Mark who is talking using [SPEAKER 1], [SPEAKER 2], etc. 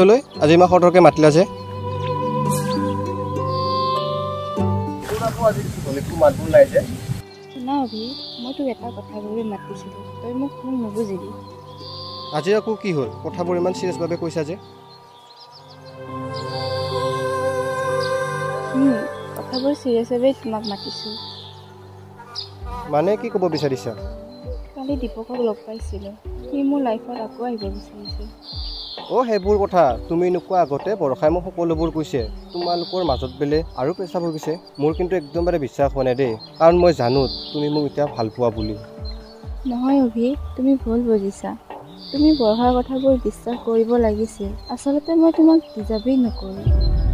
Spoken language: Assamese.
[SPEAKER 1] হলে আজি মা খটৰকে মাতিলা যে
[SPEAKER 2] না অভি মই তোক এটা কথা ভাবি মাতিছিলোঁ তই মোক নুবুজিলি
[SPEAKER 1] আজি আকৌ কি হ'ল কথাবোৰ ইমান চিৰিয়াছভাৱে কৈছা যে
[SPEAKER 2] কথাবোৰ চিৰিয়াছভাৱে তোমাক মাতিছোঁ
[SPEAKER 1] মানে কি ক'ব বিচাৰিছা
[SPEAKER 2] কালি দীপকক লগ পাইছিলোঁ সি মোৰ লাইফত আকৌ আহিব বিচাৰিছে
[SPEAKER 1] সেইবোৰ কথা তুমি নোকোৱা আগতে বৰষাই মোক সকলোবোৰ কৈছে তোমালোকৰ মাজত বোলে আৰু প্ৰেছাৰ হৈ গৈছে মোৰ কিন্তু একদমবাৰে বিশ্বাস হোৱা নাই দেই কাৰণ মই জানো তুমি মোক এতিয়া ভাল পোৱা বুলি
[SPEAKER 2] নহয় অভি তুমি ভুল বুজিছা তুমি বৰষাৰ কথাবোৰ বিশ্বাস কৰিব লাগিছিল আচলতে মই তোমাক ডিজাৰ্ভেই নকৰোঁ